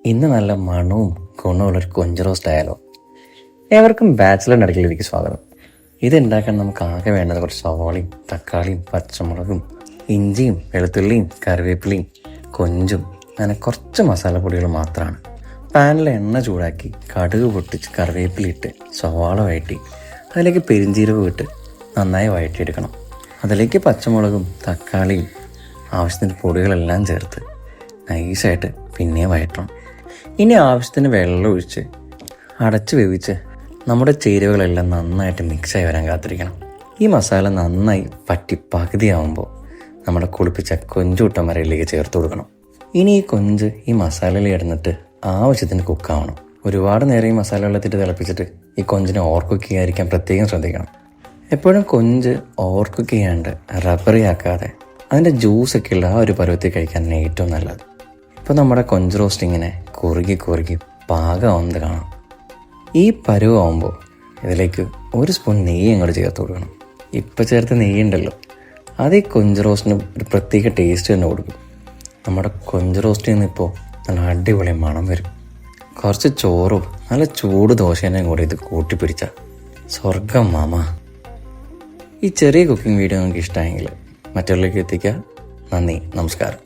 ഇന്ന് നല്ല മണവും ഗുണമുള്ളൊരു കൊഞ്ച് റോസ്റ്റ് ആയാലോ. ഏവർക്കും ബാച്ചിലറിൻ്റെ അടുക്കളയിലേക്ക് സ്വാഗതം. ഇതുണ്ടാക്കാൻ നമുക്ക് ആകെ വേണ്ടത് കുറച്ച് സവാളയും തക്കാളിയും പച്ചമുളകും ഇഞ്ചിയും വെളുത്തുള്ളിയും കറിവേപ്പിലയും കൊഞ്ചും അങ്ങനെ കുറച്ച് മസാലപ്പൊടികൾ മാത്രമാണ്. പാനിൽ എണ്ണ ചൂടാക്കി കടുക് പൊട്ടിച്ച് കറിവേപ്പിലിട്ട് സവാള വഴറ്റി അതിലേക്ക് പെരിഞ്ചീരകം ഇട്ട് നന്നായി വഴറ്റിയെടുക്കണം. അതിലേക്ക് പച്ചമുളകും തക്കാളിയും ആവശ്യത്തിന് പൊടികളെല്ലാം ചേർത്ത് നൈസായിട്ട് പിന്നെ വഴറ്റണം. ഇനി ആവശ്യത്തിന് വെള്ളം ഒഴിച്ച് അടച്ച് വേവിച്ച് നമ്മുടെ ചേരുവകളെല്ലാം നന്നായിട്ട് മിക്സായി വരാൻ കാത്തിരിക്കണം. ഈ മസാല നന്നായി പറ്റി പകുതിയാവുമ്പോൾ നമ്മുടെ കുളിപ്പിച്ച കൊഞ്ചൂട്ടം വരയിലേക്ക് ചേർത്ത് കൊടുക്കണം. ഇനി ഈ കൊഞ്ച് ഈ മസാലയിൽ ഇടന്നിട്ട് ആവശ്യത്തിന് കുക്കാവണം. ഒരുപാട് നേരം ഈ മസാല വെള്ളത്തിട്ട് തിളപ്പിച്ചിട്ട് ഈ കൊഞ്ചിനെ ഓവർ കുക്ക് ചെയ്യാതിരിക്കാൻ പ്രത്യേകം ശ്രദ്ധിക്കണം. എപ്പോഴും കൊഞ്ച് ഓവർ കുക്ക് ചെയ്യാണ്ട് റബ്ബറി ആക്കാതെ അതിൻ്റെ ജ്യൂസൊക്കെ ഉള്ള ആ ഒരു പരുവത്തിൽ കഴിക്കാനാണ് ഏറ്റവും നല്ലത്. ഇപ്പോൾ നമ്മുടെ കൊഞ്ച് റോസ്റ്റിങ്ങിനെ കുറുകി പാകമാവുന്നത് കാണാം. ഈ പരുവാകുമ്പോൾ ഇതിലേക്ക് ഒരു സ്പൂൺ നെയ്യ് അങ്ങോട്ട് ചേർത്ത് കൊടുക്കണം. ഇപ്പോൾ ചേർത്ത് നെയ്യ് ഉണ്ടല്ലോ, അത് ഈ കൊഞ്ച് റോസ്റ്റിന് ഒരു പ്രത്യേക ടേസ്റ്റ് തന്നെ കൊടുക്കും. നമ്മുടെ കൊഞ്ച് റോസ്റ്റിൽ നിന്ന് ഇപ്പോൾ നല്ല അടിപൊളി മണം വരും. കുറച്ച് ചോറും നല്ല ചൂട് ദോശേനെയും കൂടി ഇത് കൂട്ടിപ്പിടിച്ച സ്വർഗം മാമ. ഈ ചെറിയ കുക്കിംഗ് വീഡിയോ നിങ്ങൾക്ക് ഇഷ്ടമായെങ്കിൽ മറ്റുള്ളവർക്ക് എത്തിക്കുക. നന്ദി, നമസ്കാരം.